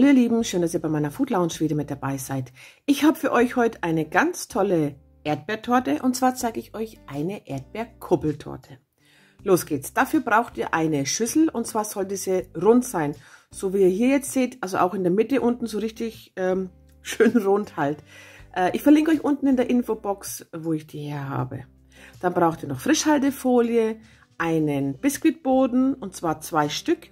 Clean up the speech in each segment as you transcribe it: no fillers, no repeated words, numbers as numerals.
Hallo ihr Lieben, schön, dass ihr bei meiner Food Lounge wieder mit dabei seid. Ich habe für euch heute eine ganz tolle Erdbeertorte und zwar zeige ich euch eine Erdbeerkuppeltorte. Los geht's. Dafür braucht ihr eine Schüssel und zwar sollte sie rund sein. So wie ihr hier jetzt seht, also auch in der Mitte unten so richtig schön rund halt. Ich verlinke euch unten in der Infobox, wo ich die her habe. Dann braucht ihr noch Frischhaltefolie, einen Biskuitboden und zwar 2 Stück.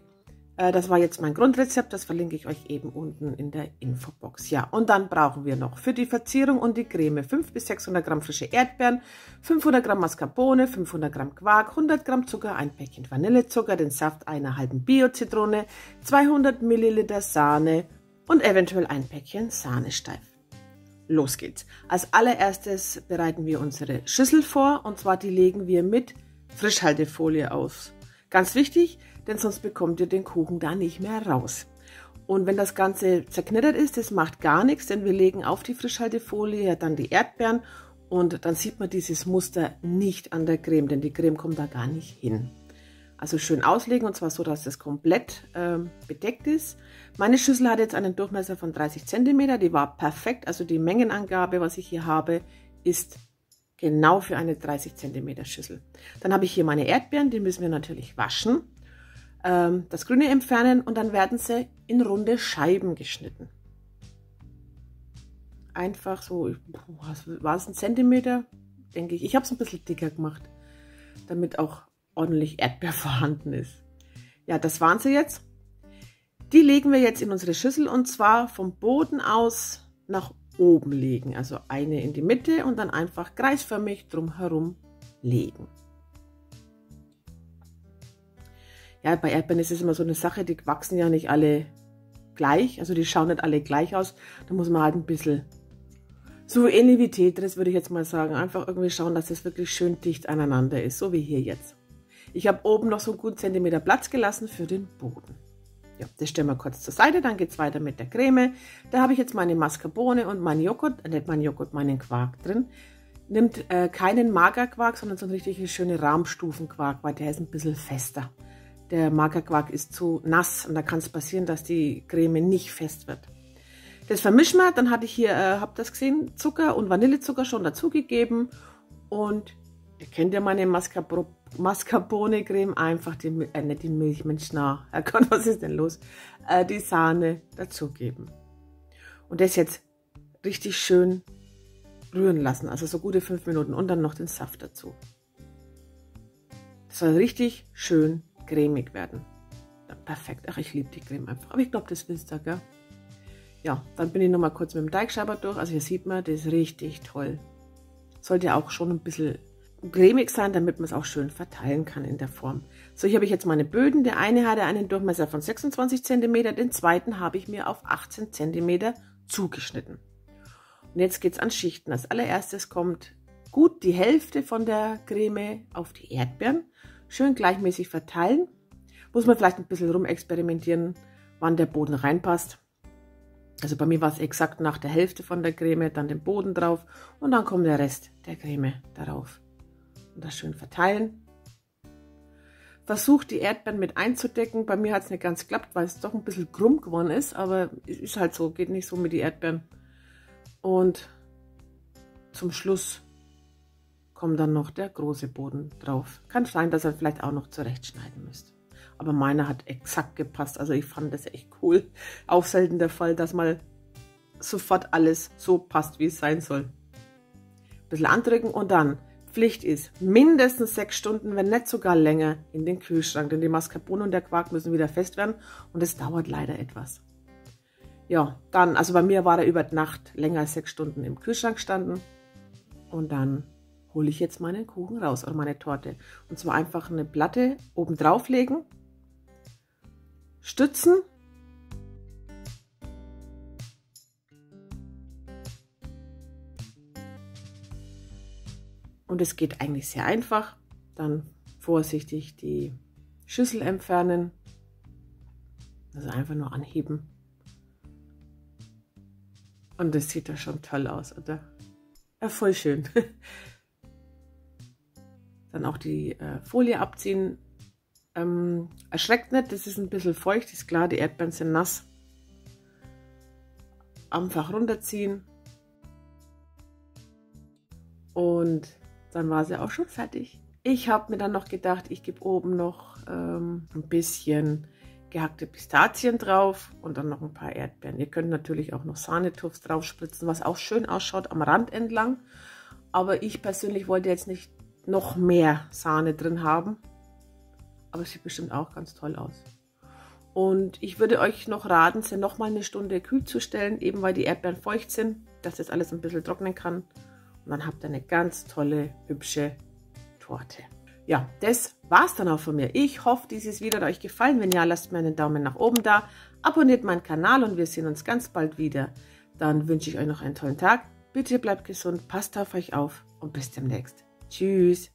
Das war jetzt mein Grundrezept, das verlinke ich euch eben unten in der Infobox. Ja, und dann brauchen wir noch für die Verzierung und die Creme 500 bis 600 Gramm frische Erdbeeren, 500 Gramm Mascarpone, 500 Gramm Quark, 100 Gramm Zucker, ein Päckchen Vanillezucker, den Saft einer halben Bio-Zitrone, 200 Milliliter Sahne und eventuell ein Päckchen Sahnesteif. Los geht's. Als allererstes bereiten wir unsere Schüssel vor und zwar die legen wir mit Frischhaltefolie aus. Ganz wichtig, denn sonst bekommt ihr den Kuchen da nicht mehr raus. Und wenn das Ganze zerknittert ist, das macht gar nichts, denn wir legen auf die Frischhaltefolie ja dann die Erdbeeren und dann sieht man dieses Muster nicht an der Creme, denn die Creme kommt da gar nicht hin. Also schön auslegen und zwar so, dass das komplett bedeckt ist. Meine Schüssel hat jetzt einen Durchmesser von 30 cm, die war perfekt, also die Mengenangabe, was ich hier habe, ist genau für eine 30 cm Schüssel. Dann habe ich hier meine Erdbeeren, die müssen wir natürlich waschen, das Grüne entfernen und dann werden sie in runde Scheiben geschnitten. Einfach so, war es ein Zentimeter, denke ich. Ich habe es ein bisschen dicker gemacht, damit auch ordentlich Erdbeer vorhanden ist. Ja, das waren sie jetzt. Die legen wir jetzt in unsere Schüssel und zwar vom Boden aus nach oben legen. Also eine in die Mitte und dann einfach kreisförmig drumherum legen. Ja, bei Erdbeeren ist es immer so eine Sache, die wachsen ja nicht alle gleich. Also die schauen nicht alle gleich aus. Da muss man halt ein bisschen, so ähnlich wie Tetris würde ich jetzt mal sagen, einfach irgendwie schauen, dass es wirklich schön dicht aneinander ist. So wie hier jetzt. Ich habe oben noch so einen guten Zentimeter Platz gelassen für den Boden. Ja, das stellen wir kurz zur Seite, dann geht es weiter mit der Creme. Da habe ich jetzt meine Mascarpone und meinen Joghurt, nicht meinen Joghurt, meinen Quark drin. Nimmt keinen Magerquark, sondern so einen richtig schönen Rahmstufenquark, weil der ist ein bisschen fester. Der Magerquark ist zu nass und da kann es passieren, dass die Creme nicht fest wird. Das vermischen wir, dann hatte ich hier, habt ihr das gesehen, Zucker und Vanillezucker schon dazugegeben und ihr kennt ja meine Mascarpone-Creme, einfach nicht die Milch, Mensch, na, Herr Gott, was ist denn los? Die Sahne dazugeben. Und das jetzt richtig schön rühren lassen, also so gute 5 Minuten und dann noch den Saft dazu. Das soll richtig schön cremig werden. Ja, perfekt, ach, ich liebe die Creme einfach, aber ich glaube, das wisst ihr, gell? Ja, dann bin ich noch mal kurz mit dem Teigschaber durch, also hier sieht man, das ist richtig toll. Sollte auch schon ein bisschen cremig sein, damit man es auch schön verteilen kann in der Form. So, hier habe ich jetzt meine Böden. Der eine hatte einen Durchmesser von 26 cm, den zweiten habe ich mir auf 18 cm zugeschnitten. Und jetzt geht es an Schichten. Als allererstes kommt gut die Hälfte von der Creme auf die Erdbeeren. Schön gleichmäßig verteilen. Muss man vielleicht ein bisschen rumexperimentieren, wann der Boden reinpasst. Also bei mir war es exakt nach der Hälfte von der Creme, dann den Boden drauf und dann kommt der Rest der Creme darauf. Und das schön verteilen. Versucht die Erdbeeren mit einzudecken. Bei mir hat es nicht ganz geklappt, weil es doch ein bisschen krumm geworden ist, aber ist halt so, geht nicht so mit den Erdbeeren. Und zum Schluss kommt dann noch der große Boden drauf. Kann sein, dass ihr vielleicht auch noch zurechtschneiden müsst. Aber meiner hat exakt gepasst. Also ich fand das echt cool. Auch selten der Fall, dass mal sofort alles so passt, wie es sein soll. Ein bisschen andrücken und dann, Pflicht ist, mindestens 6 Stunden, wenn nicht sogar länger, in den Kühlschrank. Denn die Mascarpone und der Quark müssen wieder fest werden und es dauert leider etwas. Ja, dann, also bei mir war er über die Nacht länger als 6 Stunden im Kühlschrank gestanden. Und dann hole ich jetzt meinen Kuchen raus oder meine Torte. Und zwar einfach eine Platte oben drauf legen, stützen und es geht eigentlich sehr einfach. Dann vorsichtig die Schüssel entfernen, also einfach nur anheben. Und das sieht ja schon toll aus, oder? Ja, voll schön. Dann auch die Folie abziehen. Erschreckt nicht, das ist ein bisschen feucht, ist klar, die Erdbeeren sind nass. einfach runterziehen. Und dann war sie auch schon fertig. Ich habe mir dann noch gedacht, ich gebe oben noch ein bisschen gehackte Pistazien drauf und dann noch ein paar Erdbeeren. Ihr könnt natürlich auch noch Sahnetuffs drauf spritzen, was auch schön ausschaut am Rand entlang. Aber ich persönlich wollte jetzt nicht noch mehr Sahne drin haben. Aber es sieht bestimmt auch ganz toll aus. Und ich würde euch noch raten, sie noch mal eine Stunde kühl zu stellen, eben weil die Erdbeeren feucht sind, dass das alles ein bisschen trocknen kann. Und dann habt ihr eine ganz tolle, hübsche Torte. Ja, das war's dann auch von mir. Ich hoffe, dieses Video hat euch gefallen. Wenn ja, lasst mir einen Daumen nach oben da. Abonniert meinen Kanal und wir sehen uns ganz bald wieder. Dann wünsche ich euch noch einen tollen Tag. Bitte bleibt gesund, passt auf euch auf und bis demnächst. Tschüss.